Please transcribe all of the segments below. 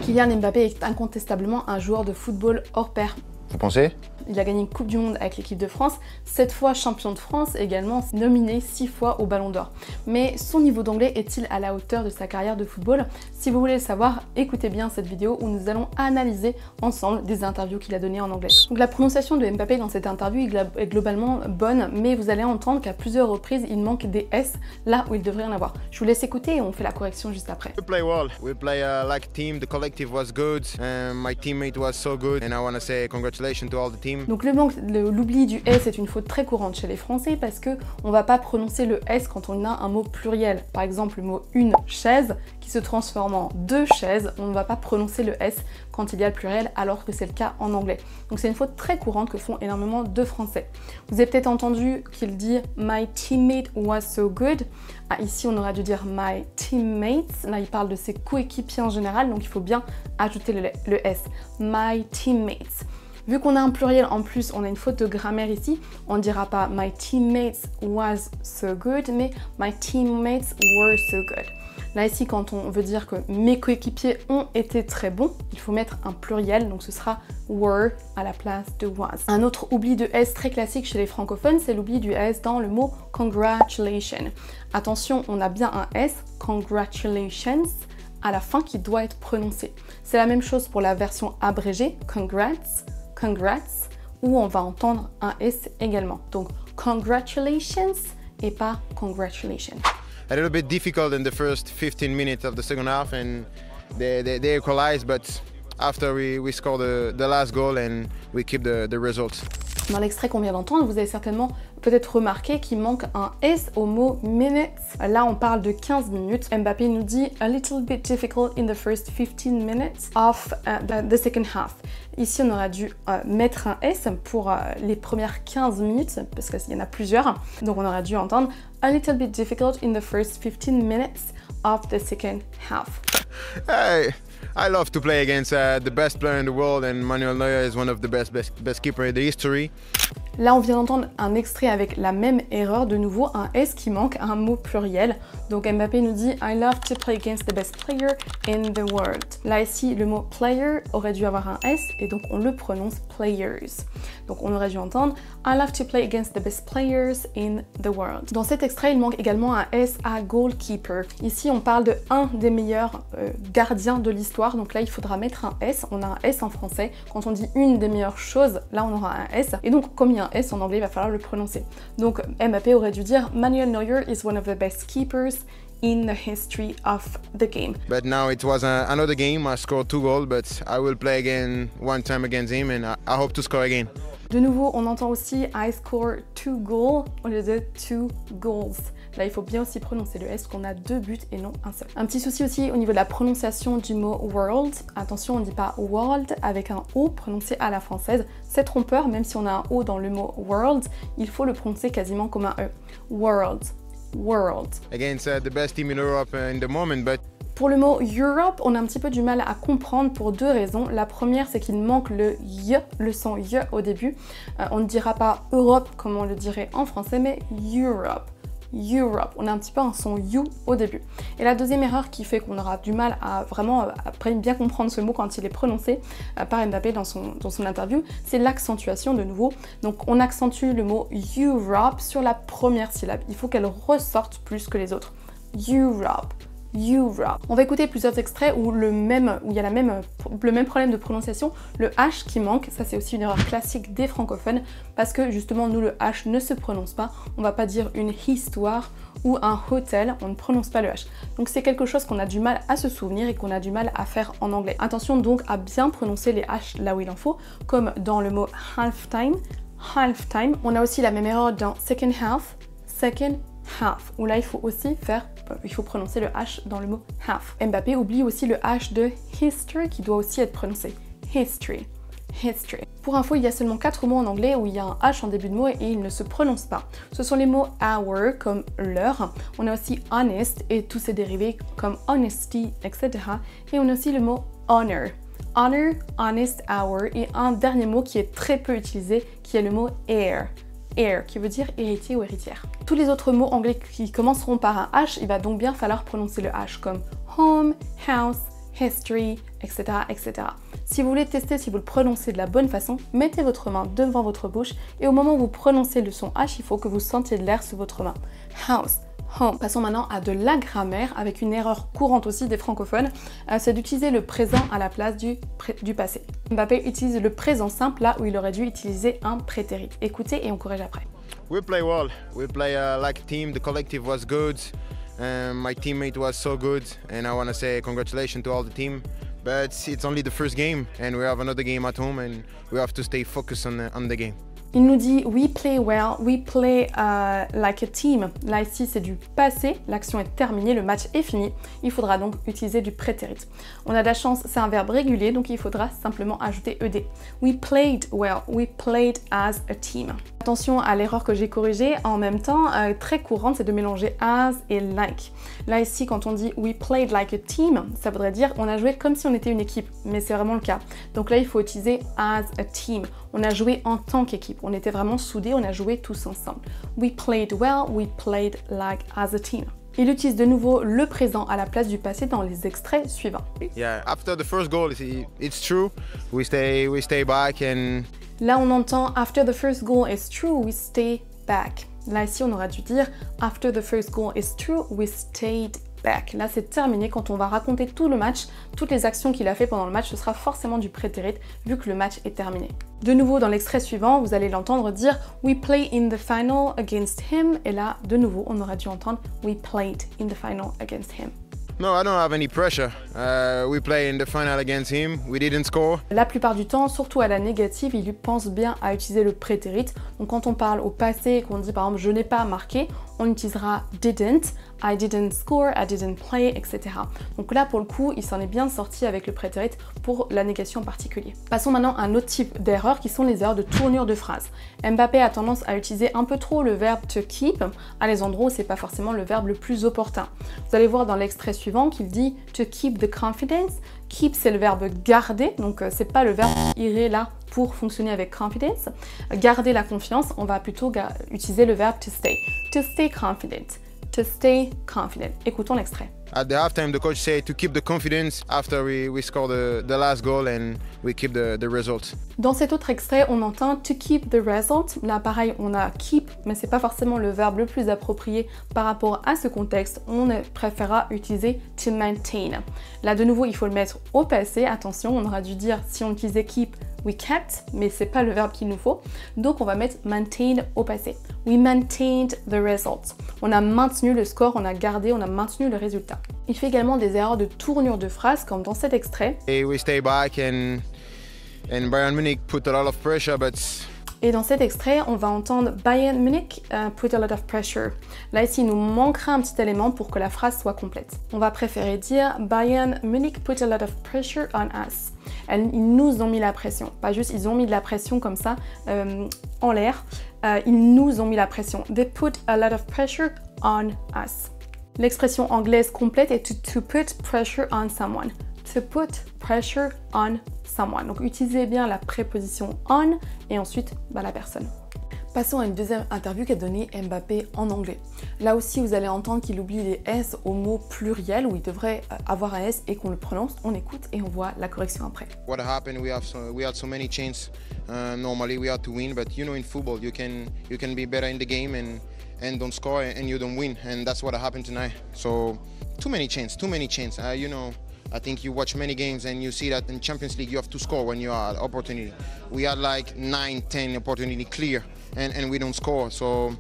Kylian Mbappé est incontestablement un joueur de football hors pair. Vous pensez? Il a gagné une Coupe du Monde avec l'équipe de France, 7 fois champion de France, également nominé 6 fois au Ballon d'Or. Mais son niveau d'anglais est-il à la hauteur de sa carrière de football? Si vous voulez le savoir, écoutez bien cette vidéo où nous allons analyser ensemble des interviews qu'il a données en anglais. Donc la prononciation de Mbappé dans cette interview est globalement bonne, mais vous allez entendre qu'à plusieurs reprises, il manque des S là où il devrait en avoir. Je vous laisse écouter et on fait la correction juste après. We play well. We play like a team. The collective was good. My teammate was so good. And I want to say congratulations to all the team. Donc l'oubli du S est une faute très courante chez les Français parce que on va pas prononcer le S quand on a un mot pluriel. Par exemple, le mot une chaise qui se transforme en deux chaises, on ne va pas prononcer le S quand il y a le pluriel alors que c'est le cas en anglais. Donc c'est une faute très courante que font énormément de Français. Vous avez peut-être entendu qu'il dit My teammate was so good. Ah, ici on aurait dû dire My teammates. Là il parle de ses coéquipiers en général, donc il faut bien ajouter le S. My teammates. Vu qu'on a un pluriel en plus, on a une faute de grammaire ici. On ne dira pas My teammates was so good, mais My teammates were so good. Là ici, quand on veut dire que mes coéquipiers ont été très bons, il faut mettre un pluriel, donc ce sera were à la place de was. Un autre oubli de S très classique chez les francophones, c'est l'oubli du S dans le mot congratulations. Attention, on a bien un S, congratulations, à la fin qui doit être prononcé. C'est la même chose pour la version abrégée, congrats, où on va entendre un S également. Donc, congratulations et pas congratulations. A little bit difficult in the first 15 minutes of the second half, and they equalized, but after we scored the last goal and we keep the results. Dans l'extrait qu'on vient d'entendre, vous avez certainement peut-être remarqué qu'il manque un S au mot minutes. Là, on parle de 15 minutes. Mbappé nous dit « a little bit difficult in the first 15 minutes of the second half ». Ici, on aurait dû mettre un S pour les premières 15 minutes, parce qu'il y en a plusieurs. Donc, on aurait dû entendre « a little bit difficult in the first 15 minutes of the second half ». Hey, I love to play against the best player in the world, and Manuel Neuer is one of the best keeper in the history. Là, on vient d'entendre un extrait avec la même erreur, de nouveau un S qui manque un mot pluriel. Donc Mbappé nous dit « I love to play against the best player in the world ». Là, ici, le mot « player » aurait dû avoir un S et donc on le prononce « players ». Donc on aurait dû entendre « I love to play against the best players in the world ». Dans cet extrait, il manque également un S à « goalkeeper ». Ici, on parle de un des meilleurs gardiens de l'histoire. Donc là, il faudra mettre un S. On a un S en français. Quand on dit « une des meilleures choses », là, on aura un S. Et donc, comme il y a un S en anglais, il va falloir le prononcer. Donc Mbappé aurait dû dire Manuel Neuer is one of the best keepers in the history of the game. But now it was another game. I scored 2 goals, but I will play again one time against him, and I hope to score again. De nouveau, on entend aussi I score 2 goals au lieu de 2 goals. Là, il faut bien aussi prononcer le S, qu'on a 2 buts et non un seul. Un petit souci aussi au niveau de la prononciation du mot world. Attention, on ne dit pas world avec un O prononcé à la française. C'est trompeur, même si on a un O dans le mot world, il faut le prononcer quasiment comme un E. World, world. Against the best team in Europe in the moment, but pour le mot Europe, on a un petit peu du mal à comprendre pour 2 raisons. La première, c'est qu'il manque le Y, le son Y au début. On ne dira pas Europe comme on le dirait en français, mais Europe. Europe. On a un petit peu un son you au début. Et la deuxième erreur qui fait qu'on aura du mal à vraiment après bien comprendre ce mot quand il est prononcé par Mbappé dans son interview, c'est l'accentuation de nouveau. Donc on accentue le mot Europe sur la première syllabe. Il faut qu'elle ressorte plus que les autres. Europe. Europe. On va écouter plusieurs extraits où il y a le même problème de prononciation, le H qui manque. Ça c'est aussi une erreur classique des francophones parce que justement nous le H ne se prononce pas. On va pas dire une histoire ou un hôtel, on ne prononce pas le H. Donc c'est quelque chose qu'on a du mal à se souvenir et qu'on a du mal à faire en anglais. Attention donc à bien prononcer les H là où il en faut, comme dans le mot halftime, halftime. On a aussi la même erreur dans second half, second half, où là il faut aussi prononcer le H dans le mot half. Mbappé oublie aussi le H de history qui doit aussi être prononcé. History. History. Pour info, il y a seulement 4 mots en anglais où il y a un H en début de mot et ils ne se prononcent pas. Ce sont les mots hour comme l'heure. On a aussi honest et tous ses dérivés comme honesty, etc. Et on a aussi le mot honor. Honor, honest, hour et un dernier mot qui est très peu utilisé qui est le mot heir. Heir, qui veut dire héritier ou héritière. Tous les autres mots anglais qui commenceront par un H, il va donc bien falloir prononcer le H comme home, house, history, etc., etc. Si vous voulez tester si vous le prononcez de la bonne façon, mettez votre main devant votre bouche et au moment où vous prononcez le son H, il faut que vous sentiez de l'air sur votre main. House, home. Passons maintenant à de la grammaire avec une erreur courante aussi des francophones, c'est d'utiliser le présent à la place du passé. Mbappé utilise le présent simple là où il aurait dû utiliser un prétérit. Écoutez et on corrige après. We play well. We play like a team. The collective was good. My teammate was so good, and I want to say congratulations to all the team. But it's only the first game, and we have another game at home, and we have to stay focused on the game. Il nous dit « We play well, we play like a team ». Là, ici, c'est du passé, l'action est terminée, le match est fini. Il faudra donc utiliser du prétérit. On a de la chance, c'est un verbe régulier, donc il faudra simplement ajouter ed. We played well, we played as a team. Attention à l'erreur que j'ai corrigée, en même temps, très courante, c'est de mélanger as et like. Là, ici, quand on dit « We played like a team », ça voudrait dire on a joué comme si on était une équipe, mais c'est vraiment le cas. Donc là, il faut utiliser as a team. On a joué en tant qu'équipe, on était vraiment soudés, on a joué tous ensemble. We played well, we played like as a team. Il utilise de nouveau le présent à la place du passé dans les extraits suivants. Yeah, after the first goal, it's true. We stay back and. Là, on entend after the first goal is true, we stay back. Là, ici, on aurait dû dire after the first goal is true, we stayed back. Là, c'est terminé. Quand on va raconter tout le match, toutes les actions qu'il a fait pendant le match, ce sera forcément du prétérit vu que le match est terminé. De nouveau, dans l'extrait suivant, vous allez l'entendre dire We play in the final against him. Et là, de nouveau, on aurait dû entendre We played in the final against him. No, I don't have any pressure. We play in the final against him. We didn't score. La plupart du temps, surtout à la négative, il pense bien à utiliser le prétérit. Donc quand on parle au passé et qu'on dit par exemple je n'ai pas marqué, on utilisera didn't, I didn't score, I didn't play, etc. Donc là, pour le coup, il s'en est bien sorti avec le prétérit pour la négation en particulier. Passons maintenant à un autre type d'erreurs qui sont les erreurs de tournure de phrase. Mbappé a tendance à utiliser un peu trop le verbe to keep à les endroits où c'est pas forcément le verbe le plus opportun. Vous allez voir dans l'extrait suivant qu'il dit to keep the confidence. Keep, c'est le verbe garder, donc c'est pas le verbe qui irait là pour fonctionner avec confidence. Garder la confiance, on va plutôt utiliser le verbe to stay. To stay confident. To stay confident. Écoutons l'extrait. At the halftime, the coach said to keep the confidence after we score the last goal and we keep the result. Dans cet autre extrait, on entend to keep the result. Là, pareil, on a keep, mais c'est pas forcément le verbe le plus approprié par rapport à ce contexte. On préférera utiliser to maintain. Là, de nouveau, il faut le mettre au passé. Attention, on aura dû dire si on utilisait keep, we kept, mais c'est pas le verbe qu'il nous faut. Donc, on va mettre maintain au passé. We maintained the result. On a maintenu le score, on a gardé, on a maintenu le résultat. Il fait également des erreurs de tournure de phrase, comme dans cet extrait. We stay back and Bayern Munich put a lot of pressure, but. Et dans cet extrait, on va entendre Bayern Munich put a lot of pressure. Là, ici, il nous manquera un petit élément pour que la phrase soit complète. On va préférer dire Bayern Munich put a lot of pressure on us. Ils nous ont mis la pression. Pas juste, ils ont mis de la pression comme ça en l'air. Ils nous ont mis la pression. They put a lot of pressure on us. L'expression anglaise complète est to put pressure on someone. To put pressure on someone. Donc utilisez bien la préposition on et ensuite la personne. Passons à une deuxième interview qu'a donnée Mbappé en anglais. Là aussi, vous allez entendre qu'il oublie les S au mot pluriel où il devrait avoir un S et qu'on le prononce. On écoute et on voit la correction après. What happened? We had so many chances. Normally, we had to win, but you know, in football, you can be better in the game and don't score and you don't win, and that's what happened tonight. So, too many chances. You know. I think you watch many games and you see that in Champions League you have to score when you are opportunity. We had like 9-10 opportunity clear and we don't score. So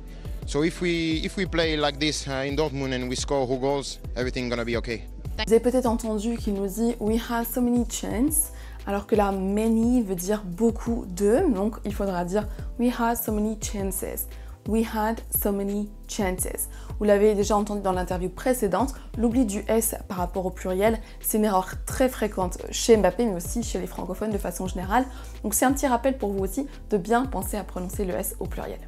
if we play like this in Dortmund and we score 2 goals, everything gonna be okay. Vous avez peut-être entendu qu'il nous dit we had so many chances, alors que là many veut dire beaucoup de, donc il faudra dire we had so many chances. We had so many chances. Vous l'avez déjà entendu dans l'interview précédente, l'oubli du S par rapport au pluriel, c'est une erreur très fréquente chez Mbappé, mais aussi chez les francophones de façon générale. Donc c'est un petit rappel pour vous aussi de bien penser à prononcer le S au pluriel.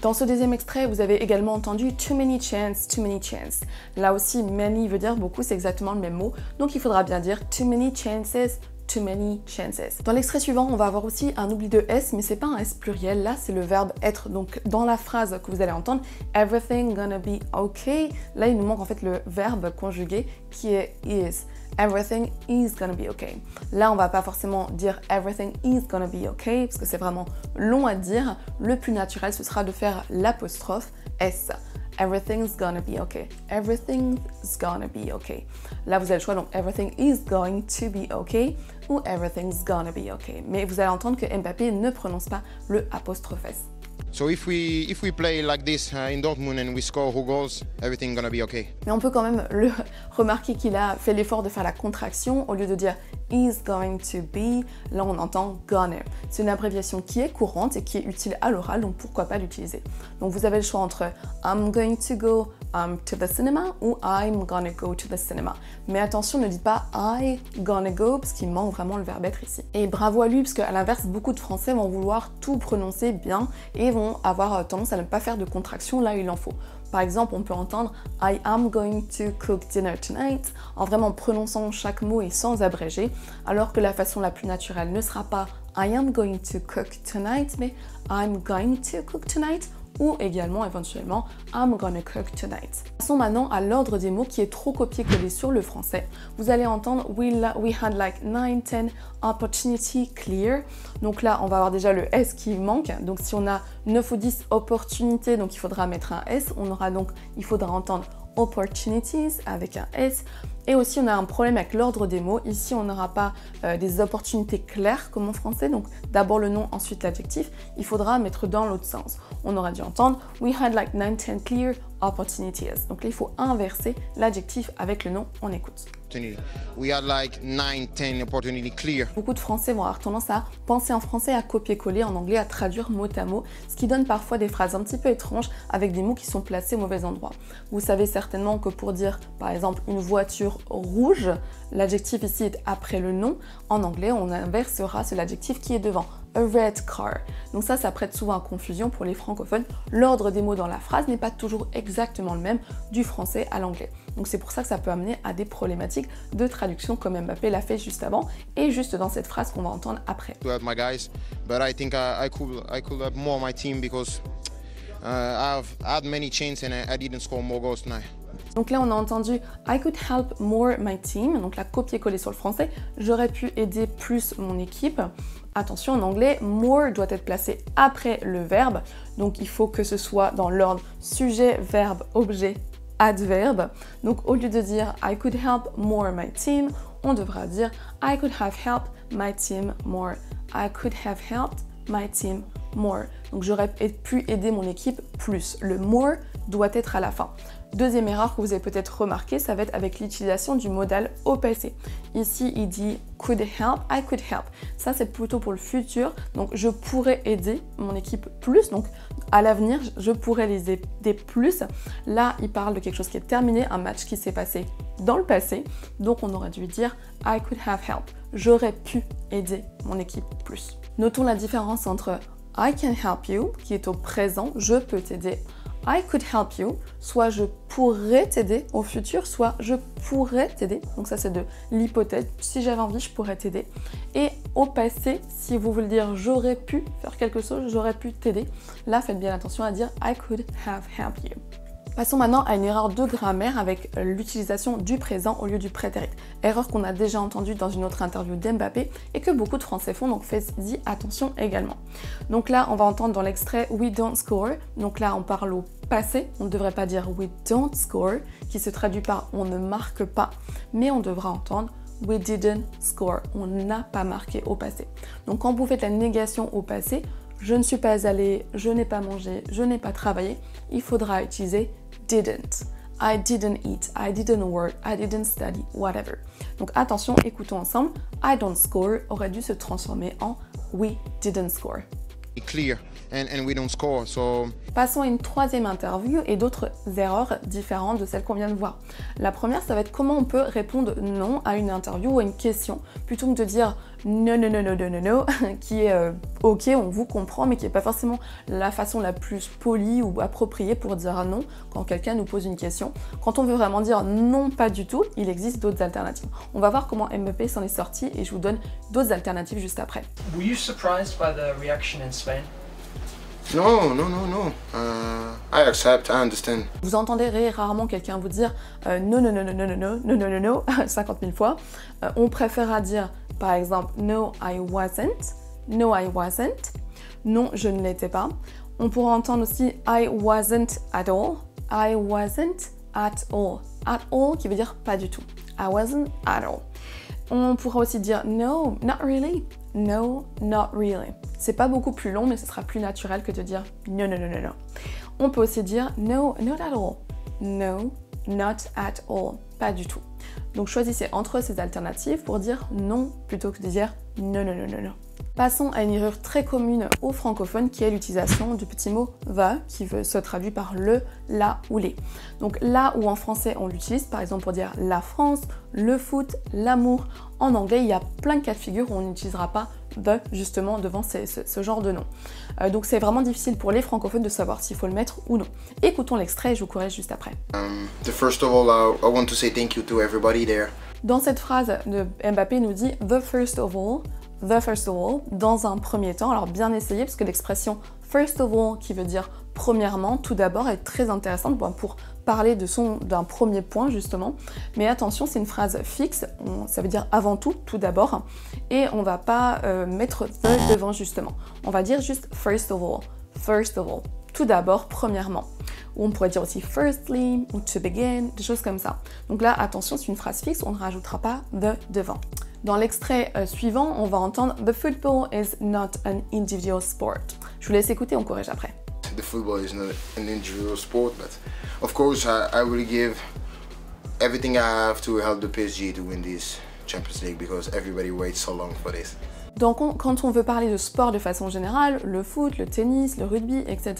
Dans ce deuxième extrait, vous avez également entendu too many chances, too many chances. Là aussi, many veut dire beaucoup, c'est exactement le même mot. Donc il faudra bien dire too many chances, too many chances. Dans l'extrait suivant, on va avoir aussi un oubli de S, mais c'est pas un S pluriel, là c'est le verbe être. Donc dans la phrase que vous allez entendre, everything gonna be okay, là il nous manque en fait le verbe conjugué qui est is. Everything is gonna be okay. Là, on va pas forcément dire everything is gonna be okay parce que c'est vraiment long à dire. Le plus naturel, ce sera de faire l'apostrophe S. Everything's gonna be okay. Everything's gonna be okay. Là, vous avez le choix, donc everything is going to be okay ou everything's gonna be okay. Mais vous allez entendre que Mbappé ne prononce pas le apostrophe S. So if we play like this in Dortmund and we score 2 goals, everything gonna be okay. Mais on peut quand même le remarquer qu'il a fait l'effort de faire la contraction au lieu de dire is going to be. Là, on entend gonna. C'est une abréviation qui est courante et qui est utile à l'oral, donc pourquoi pas l'utiliser. Donc vous avez le choix entre I'm going to go to the cinema ou I'm gonna go to the cinema. Mais attention, ne dites pas I gonna go parce qu'il manque vraiment le verbe être ici. Et bravo à lui parce qu'à l'inverse, beaucoup de Français vont vouloir tout prononcer bien et vont avoir tendance à ne pas faire de contraction là où il en faut. Par exemple, on peut entendre I am going to cook dinner tonight en vraiment prononçant chaque mot et sans abréger, alors que la façon la plus naturelle ne sera pas I am going to cook tonight, mais I'm going to cook tonight ou également éventuellement I'm gonna cook tonight. Passons maintenant à l'ordre des mots qui est trop copié-collé sur le français. Vous allez entendre we had like 9-10 opportunity clear. Donc là, on va avoir déjà le S qui manque. Donc si on a 9 ou 10 opportunités, donc il faudra mettre un S. Il faudra entendre opportunities avec un S. Et aussi, on a un problème avec l'ordre des mots. Ici, on n'aura pas des opportunités claires comme en français. Donc, d'abord le nom, ensuite l'adjectif. Il faudra mettre dans l'autre sens. On aura dû entendre we had like 9-10 clear opportunities. Donc là, il faut inverser l'adjectif avec le nom. On écoute. We had like 9-10 opportunity clear. Beaucoup de Français vont avoir tendance à penser en français, à copier-coller en anglais, à traduire mot à mot, ce qui donne parfois des phrases un petit peu étranges avec des mots qui sont placés au mauvais endroit. Vous savez certainement que pour dire, par exemple, une voiture rouge, l'adjectif ici est après le nom. En anglais, on inversera, c'est l'adjectif qui est devant. A red car. Donc ça prête souvent à confusion pour les francophones. L'ordre des mots dans la phrase n'est pas toujours exactement le même du français à l'anglais. Donc c'est pour ça que ça peut amener à des problématiques de traduction comme Mbappé l'a fait juste avant et juste dans cette phrase qu'on va entendre après. To help my guys, but I think I could help more my team because I've had many chances and I didn't score more goals tonight. Donc là, on a entendu I could help more my team. Donc là, copier-coller sur le français. J'aurais pu aider plus mon équipe. Attention, en anglais, more doit être placé après le verbe. Donc il faut que ce soit dans l'ordre sujet, verbe, objet, adverbe. Donc au lieu de dire I could help more my team, on devra dire I could have helped my team more. I could have helped my team more. Donc j'aurais pu aider mon équipe plus. Le more doit être à la fin. Deuxième erreur que vous avez peut-être remarqué, ça va être avec l'utilisation du modal au passé. Ici, il dit could help, I could help. Ça, c'est plutôt pour le futur. Donc, je pourrais aider mon équipe plus. Donc, à l'avenir, je pourrais les aider plus. Là, il parle de quelque chose qui est terminé, un match qui s'est passé dans le passé. Donc, on aurait dû dire I could have helped. J'aurais pu aider mon équipe plus. Notons la différence entre I can help you, qui est au présent, je peux t'aider. I could help you, soit je pourrais t'aider au futur, soit je pourrais t'aider. Donc ça c'est de l'hypothèse, si j'avais envie je pourrais t'aider. Et au passé, si vous voulez dire j'aurais pu faire quelque chose, j'aurais pu t'aider, là faites bien attention à dire I could have helped you. Passons maintenant à une erreur de grammaire avec l'utilisation du présent au lieu du prétérit. Erreur qu'on a déjà entendue dans une autre interview d'Mbappé et que beaucoup de Français font, donc faites-y attention également. Donc là, on va entendre dans l'extrait we don't score. Donc là, on parle au passé. On ne devrait pas dire we don't score, qui se traduit par on ne marque pas, mais on devra entendre we didn't score. On n'a pas marqué au passé. Donc quand vous faites la négation au passé, je ne suis pas allé, je n'ai pas mangé, je n'ai pas travaillé, il faudra utiliser didn't. I didn't eat, I didn't work, I didn't study, whatever. Donc attention, écoutons ensemble. I don't score aurait dû se transformer en we didn't score. Clear and we don't score, so... Passons à une troisième interview et d'autres erreurs différentes de celles qu'on vient de voir. La première, ça va être comment on peut répondre non à une interview ou à une question, plutôt que de dire no, no, no, no, no, no, no, qui est ok, on vous comprend, mais qui n'est pas forcément la façon la plus polie ou appropriée pour dire non quand quelqu'un nous pose une question. Quand on veut vraiment dire non, pas du tout, il existe d'autres alternatives. On va voir comment Mbappé s'en est sorti et je vous donne d'autres alternatives juste après. Were you surprised by the reaction in Spain? No. I accept, I understand. Vous entendrez rarement quelqu'un vous dire non, non, non, non, non, non, non, non, non, non, 50 000 fois. On préférera dire par exemple no, I wasn't, no, I wasn't, non, je ne l'étais pas. On pourra entendre aussi I wasn't at all, I wasn't at all qui veut dire pas du tout. I wasn't at all. On pourra aussi dire no, not really, no, not really. C'est pas beaucoup plus long, mais ce sera plus naturel que de dire no, no, no, no, no. On peut aussi dire no, not at all, no, not at all, pas du tout. Donc choisissez entre ces alternatives pour dire non plutôt que de dire non, non, non, non, non. Passons à une erreur très commune aux francophones qui est l'utilisation du petit mot the qui se traduit par le, la ou les. Donc là où en français on l'utilise par exemple pour dire la France, le foot, l'amour, en anglais il y a plein de cas de figure où on n'utilisera pas the justement devant ce genre de nom. Donc c'est vraiment difficile pour les francophones de savoir s'il faut le mettre ou non. Écoutons l'extrait et je vous corrige juste après. First of all, I want to say thank you to everybody there. Dans cette phrase, Mbappé nous dit the first of all, dans un premier temps. Alors bien essayé parce que l'expression first of all qui veut dire premièrement, tout d'abord est très intéressante pour parler d'un premier point justement. Mais attention, c'est une phrase fixe, ça veut dire avant tout, tout d'abord. Et on va pas mettre the devant justement. On va dire juste first of all, tout d'abord, premièrement. Ou on pourrait dire aussi firstly ou to begin, des choses comme ça. Donc là, attention, c'est une phrase fixe, on ne rajoutera pas the devant. Dans l'extrait suivant, on va entendre « The football is not an individual sport ». Je vous laisse écouter, on corrige après. The football is not an individual sport, but of course I will give everything I have to help the PSG to win this Champions League because everybody waits so long for this. Donc quand on veut parler de sport de façon générale, le foot, le tennis, le rugby, etc.,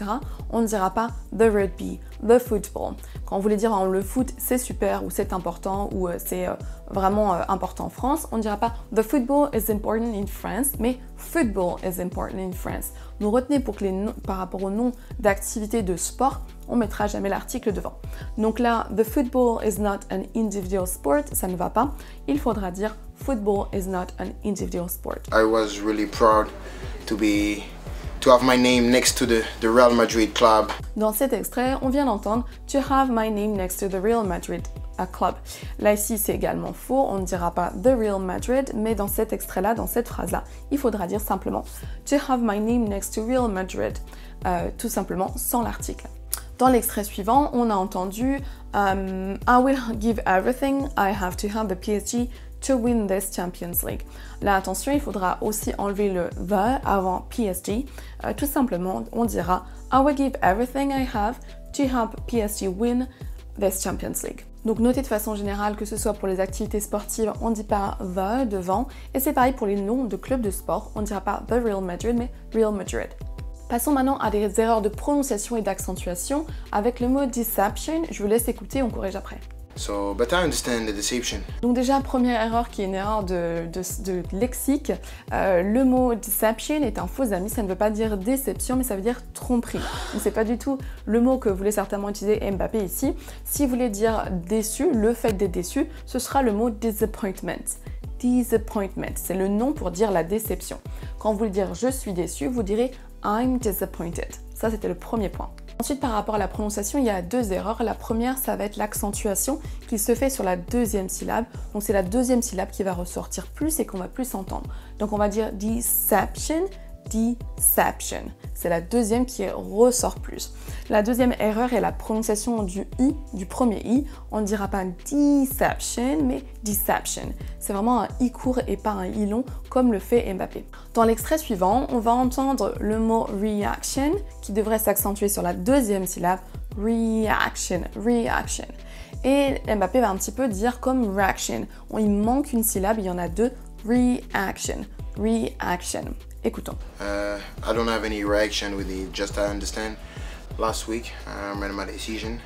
on ne dira pas the rugby, the football. Quand on voulait dire le foot c'est super ou c'est important ou c'est vraiment important en France, on ne dira pas the football is important in France, mais football is important in France. Nous retenez pour que par rapport au nom d'activité de sport, on mettra jamais l'article devant. Donc là, the football is not an individual sport, ça ne va pas. Il faudra dire football is not an individual sport. I was really proud to have my name next to the Real Madrid club. Dans cet extrait, on vient d'entendre to have my name next to the Real Madrid club. Là ici, c'est également faux, on ne dira pas the Real Madrid, mais dans cet extrait-là, dans cette phrase-là, il faudra dire simplement to have my name next to Real Madrid, tout simplement sans l'article. Dans l'extrait suivant, on a entendu I will give everything I have to have the PSG to win this Champions League. Là, attention, il faudra aussi enlever le the avant PSG. Tout simplement, on dira I will give everything I have to help PSG win this Champions League. Donc notez de façon générale que ce soit pour les activités sportives, on ne dit pas the devant. Et c'est pareil pour les noms de clubs de sport, on ne dira pas the Real Madrid, mais Real Madrid. Passons maintenant à des erreurs de prononciation et d'accentuation avec le mot deception. Je vous laisse écouter, on corrige après. So, but I understand the deception. Donc déjà, première erreur qui est une erreur de lexique. Le mot deception est un faux ami, ça ne veut pas dire déception, mais ça veut dire tromperie. Donc c'est pas du tout le mot que voulait certainement utiliser Mbappé ici. Si vous voulez dire déçu, le fait d'être déçu, ce sera le mot disappointment. Disappointment, c'est le nom pour dire la déception. Quand vous voulez dire je suis déçu, vous direz I'm disappointed. Ça, c'était le premier point. Ensuite, par rapport à la prononciation, il y a deux erreurs. La première, ça va être l'accentuation qui se fait sur la deuxième syllabe. Donc, c'est la deuxième syllabe qui va ressortir plus et qu'on va plus entendre. Donc, on va dire deception, deception. C'est la deuxième qui ressort plus. La deuxième erreur est la prononciation du i, du premier i. On ne dira pas deception, mais deception. C'est vraiment un i court et pas un i long comme le fait Mbappé. Dans l'extrait suivant, on va entendre le mot reaction qui devrait s'accentuer sur la deuxième syllabe. Reaction, reaction. Et Mbappé va un petit peu dire comme reaction. Il manque une syllabe, il y en a deux. Reaction, reaction. Écoutons. I don't have any reaction with it, just I understand. Last week I made my decision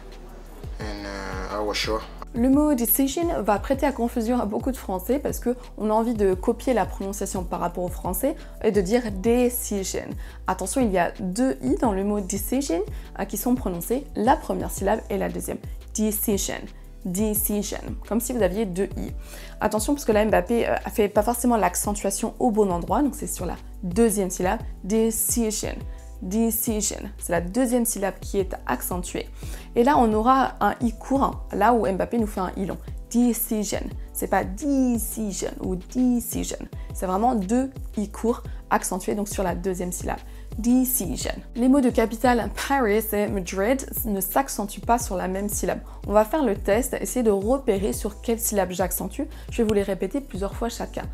and I was sure. Le mot decision va prêter à confusion à beaucoup de Français parce qu'on a envie de copier la prononciation par rapport au français et de dire decision. Attention, il y a 2 i dans le mot decision qui sont prononcés la première syllabe et la deuxième. Decision. Decision, comme si vous aviez 2 i. Attention parce que là Mbappé a fait pas forcément l'accentuation au bon endroit, donc c'est sur la deuxième syllabe. Decision. Decision, c'est la deuxième syllabe qui est accentuée. Et là, on aura un i court, là où Mbappé nous fait un i long. Decision, c'est pas decision ou decision, c'est vraiment 2 i courts accentués donc sur la deuxième syllabe. Decision. Les mots de capitale Paris et Madrid ne s'accentuent pas sur la même syllabe. On va faire le test, essayer de repérer sur quelle syllabe j'accentue. Je vais vous les répéter plusieurs fois chacun.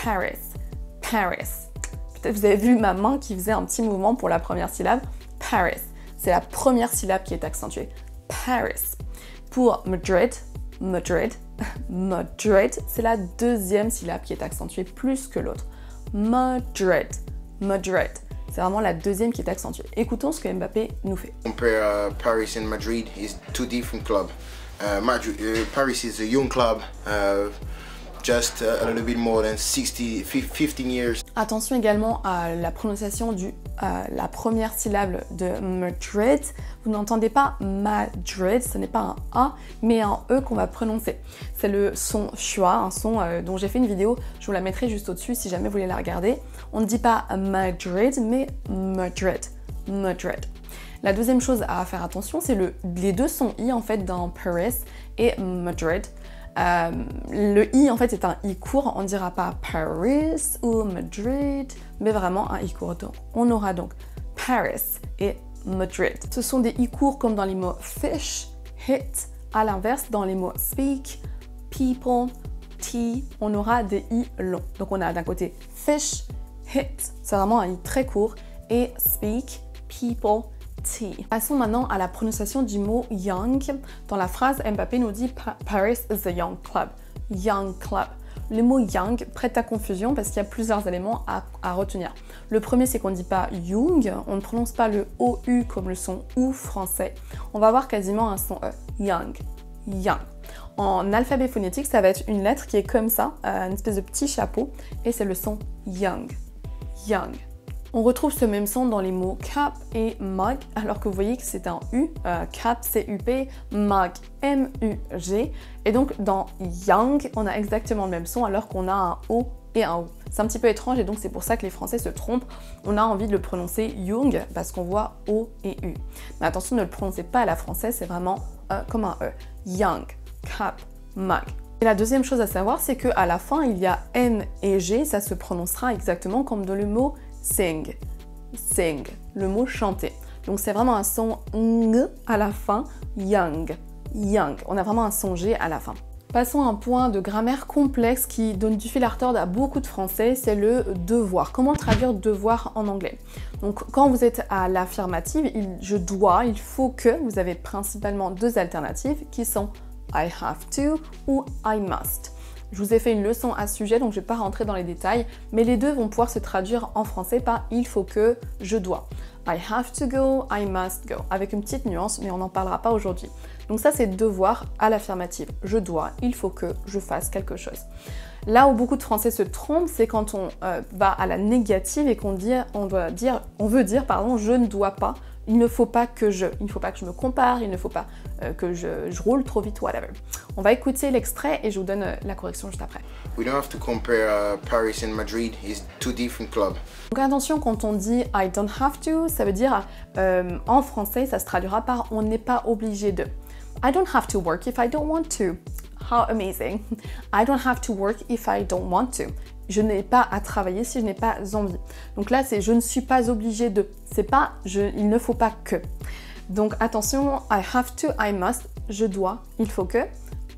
Paris, Paris. Peut-être vous avez vu ma main qui faisait un petit mouvement pour la première syllabe. Paris, c'est la première syllabe qui est accentuée. Paris. Pour Madrid, Madrid, Madrid, c'est la deuxième syllabe qui est accentuée plus que l'autre. Madrid, Madrid. C'est vraiment la deuxième qui est accentuée. Écoutons ce que Mbappé nous fait. Compare Paris and Madrid is 2 different clubs. Paris is a young club. Just a little bit more than 15 years. Attention également à la prononciation de la première syllabe de Madrid. Vous n'entendez pas Madrid, ce n'est pas un A, mais un E qu'on va prononcer. C'est le son schwa, un son dont j'ai fait une vidéo, je vous la mettrai juste au-dessus si jamais vous voulez la regarder. On ne dit pas Madrid, mais Madrid, Madrid. La deuxième chose à faire attention, c'est les 2 sons I en fait dans Paris et Madrid. Le i en fait est un i court, on ne dira pas Paris ou Madrid, mais vraiment un i court. Donc, on aura donc Paris et Madrid. Ce sont des i courts comme dans les mots fish, hit, à l'inverse dans les mots speak, people, tea, on aura des i longs. Donc on a d'un côté fish, hit, c'est vraiment un i très court, et speak, people, tea. Passons maintenant à la prononciation du mot young. Dans la phrase, Mbappé nous dit Paris is a young club. Young club. Le mot young prête à confusion parce qu'il y a plusieurs éléments à retenir. Le premier, c'est qu'on ne dit pas young, on ne prononce pas le OU comme le son OU français. On va avoir quasiment un son E. Young. Young. En alphabet phonétique, ça va être une lettre qui est comme ça, une espèce de petit chapeau, et c'est le son young. Young. On retrouve ce même son dans les mots cap et mug, alors que vous voyez que c'est un U, cap C-U-P, mug M-U-G, et donc dans young, on a exactement le même son alors qu'on a un O et un O. C'est un petit peu étrange et donc c'est pour ça que les Français se trompent. On a envie de le prononcer young parce qu'on voit O et U. Mais attention, ne le prononcez pas à la française, c'est vraiment comme un E. Young, cap, mug. Et la deuxième chose à savoir, c'est qu'à la fin, il y a M et G, ça se prononcera exactement comme dans le mot sing, sing, le mot chanter. Donc c'est vraiment un son ng à la fin, young, young. On a vraiment un son G à la fin. Passons à un point de grammaire complexe qui donne du fil à retordre à beaucoup de Français, c'est le devoir. Comment traduire devoir en anglais? Donc quand vous êtes à l'affirmative, je dois, il faut que, vous avez principalement 2 alternatives qui sont I have to ou I must. Je vous ai fait une leçon à ce sujet, donc je ne vais pas rentrer dans les détails, mais les deux vont pouvoir se traduire en français par « il faut que »,« je dois ». I have to go, I must go, avec une petite nuance, mais on n'en parlera pas aujourd'hui. Donc ça, c'est devoir à l'affirmative. Je dois, il faut que je fasse quelque chose. Là où beaucoup de Français se trompent, c'est quand on va à la négative et qu'on veut dire, je ne dois pas. Il ne faut pas que je me compare, il ne faut pas que je roule trop vite, whatever. On va écouter l'extrait et je vous donne la correction juste après. We don't have to compare Paris and Madrid, it's 2 different clubs. Donc attention, quand on dit I don't have to, ça veut dire en français, ça se traduira par on n'est pas obligé de. I don't have to work if I don't want to. How amazing. I don't have to work if I don't want to. Je n'ai pas à travailler si je n'ai pas envie. Donc là, c'est je ne suis pas obligé de. C'est pas il ne faut pas que. Donc attention, I have to, I must, je dois, il faut que.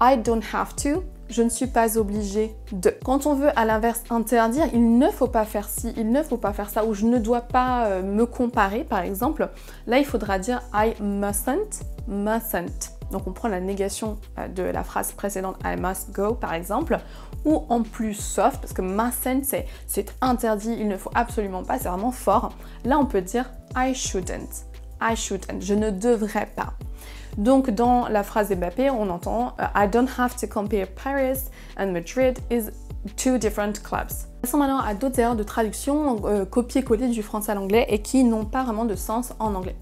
I don't have to, je ne suis pas obligé de. Quand on veut à l'inverse interdire, il ne faut pas faire ci, il ne faut pas faire ça, ou je ne dois pas me comparer par exemple, là il faudra dire I mustn't, mustn't. Donc on prend la négation de la phrase précédente I must go par exemple, ou en plus soft, parce que mustn't c'est interdit, il ne faut absolument pas, c'est vraiment fort. Là on peut dire I shouldn't, je ne devrais pas. Donc dans la phrase d'Mbappé, on entend I don't have to compare Paris and Madrid is two different clubs. Passons maintenant à d'autres erreurs de traduction, copier-coller du français à l'anglais et qui n'ont pas vraiment de sens en anglais.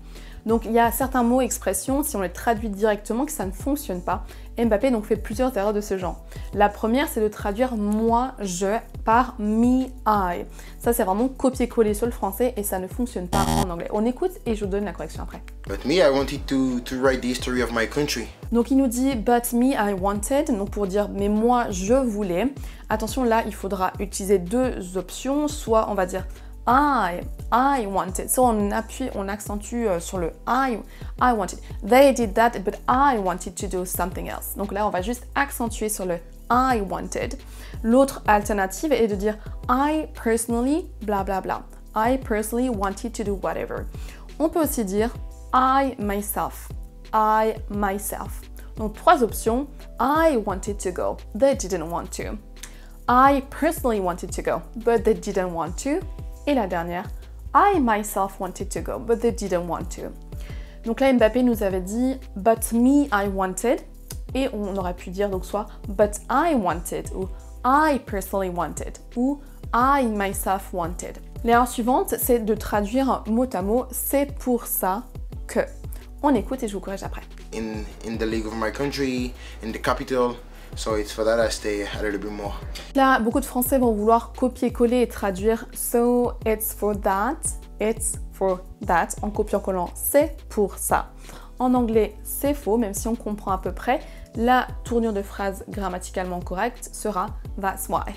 Donc il y a certains mots et expressions, si on les traduit directement, que ça ne fonctionne pas. Mbappé donc fait plusieurs erreurs de ce genre. La première, c'est de traduire moi, je par me, I. Ça, c'est vraiment copier-coller sur le français et ça ne fonctionne pas en anglais. On écoute et je vous donne la correction après. But me, I wanted to write the history of my country. Donc il nous dit but me I wanted, donc pour dire mais moi je voulais. Attention là, il faudra utiliser deux options, soit on va dire I wanted. So on appuie, on accentue sur le I wanted. They did that, but I wanted to do something else. Donc là, on va juste accentuer sur le I wanted. L'autre alternative est de dire I personally, bla bla bla. I personally wanted to do whatever. On peut aussi dire I myself. I myself. Donc trois options. I wanted to go. They didn't want to. I personally wanted to go, but they didn't want to. Et la dernière, I myself wanted to go, but they didn't want to. Donc là, Mbappé nous avait dit but me I wanted, et on aurait pu dire donc soit but I wanted, ou I personally wanted, ou I myself wanted. L'erreur suivante, c'est de traduire mot à mot c'est pour ça que. On écoute et je vous corrige après. In the league of my country, in the capital. So it's for that I stay a little bit more. Là, beaucoup de Français vont vouloir copier-coller et traduire so it's for that, en copiant-collant c'est pour ça. En anglais, c'est faux, même si on comprend à peu près. La tournure de phrase grammaticalement correcte sera that's why.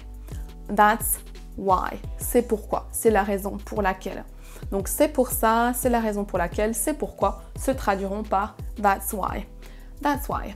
That's why. C'est pourquoi, c'est la raison pour laquelle. Donc c'est pour ça, c'est la raison pour laquelle, c'est pourquoi se traduiront par that's why. That's why.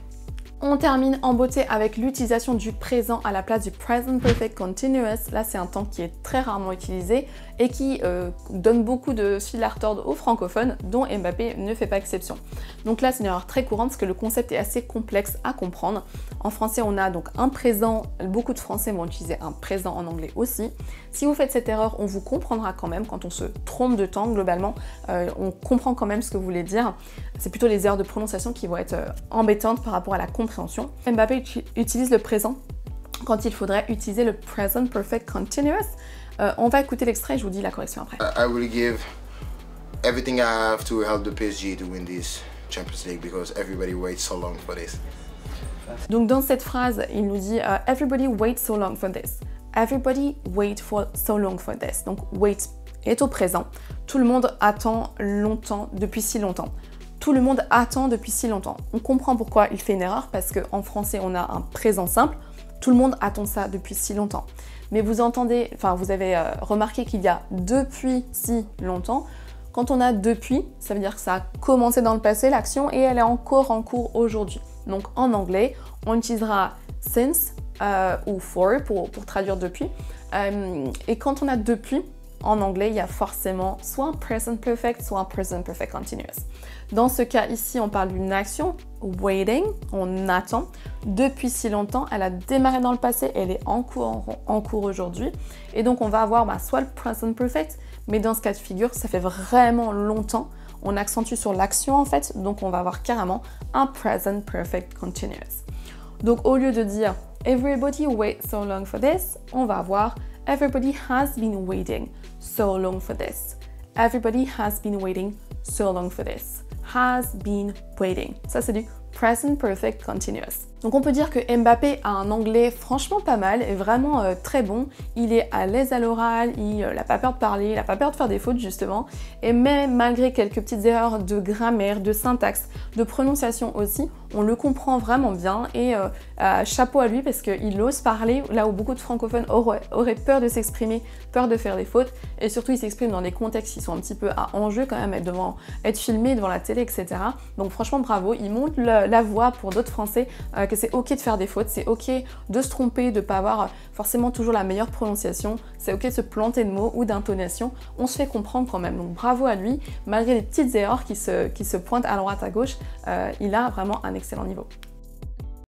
On termine en beauté avec l'utilisation du présent à la place du present perfect continuous. Là, c'est un temps qui est très rarement utilisé et qui donne beaucoup de fil à retordre aux francophones, dont Mbappé ne fait pas exception. Donc là, c'est une erreur très courante parce que le concept est assez complexe à comprendre. En français, on a donc un présent. Beaucoup de Français vont utiliser un présent en anglais aussi. Si vous faites cette erreur, on vous comprendra quand même quand on se trompe de temps. Globalement, on comprend quand même ce que vous voulez dire. C'est plutôt les erreurs de prononciation qui vont être embêtantes par rapport à la compréhension. Mbappé utilise le présent quand il faudrait utiliser le present perfect continuous. On va écouter l'extrait et je vous dis la correction après. I will give everything I have to help the PSG to win this Champions League because everybody waits so long for this. Donc dans cette phrase, il nous dit everybody waits so long for this. Everybody wait for so long for this. Donc wait est au présent. Tout le monde attend longtemps depuis si longtemps. Tout le monde attend depuis si longtemps. On comprend pourquoi il fait une erreur parce qu'en français, on a un présent simple. Tout le monde attend ça depuis si longtemps. Mais vous entendez, enfin vous avez remarqué qu'il y a depuis si longtemps. Quand on a depuis, ça veut dire que ça a commencé dans le passé, l'action, et elle est encore en cours aujourd'hui. Donc en anglais, on utilisera since ou for pour traduire depuis. Et quand on a depuis, en anglais, il y a forcément soit un present perfect, soit un present perfect continuous. Dans ce cas ici, on parle d'une action, waiting, on attend. Depuis si longtemps, elle a démarré dans le passé, elle est en cours aujourd'hui. Et donc, on va avoir soit le present perfect, mais dans ce cas de figure, ça fait vraiment longtemps. On accentue sur l'action en fait, donc on va avoir carrément un present perfect continuous. Donc, au lieu de dire everybody wait so long for this, on va avoir everybody has been waiting so long for this. Everybody has been waiting so long for this. Has been waiting. Ça, c'est du present perfect continuous. Donc on peut dire que Mbappé a un anglais franchement pas mal et vraiment très bon. Il est à l'aise à l'oral, il n'a pas peur de parler, il n'a pas peur de faire des fautes justement. Et même malgré quelques petites erreurs de grammaire, de syntaxe, de prononciation aussi, on le comprend vraiment bien et chapeau à lui parce qu'il ose parler là où beaucoup de francophones auraient peur de s'exprimer, peur de faire des fautes et surtout il s'exprime dans des contextes qui sont un petit peu à enjeu quand même, être filmé devant la télé, etc. Donc franchement bravo, il montre la voie pour d'autres Français que c'est ok de faire des fautes, c'est ok de se tromper, de pas avoir forcément toujours la meilleure prononciation, c'est ok de se planter de mots ou d'intonation, on se fait comprendre quand même. Donc bravo à lui, malgré les petites erreurs qui se pointent à droite à gauche, il a vraiment un excellent niveau.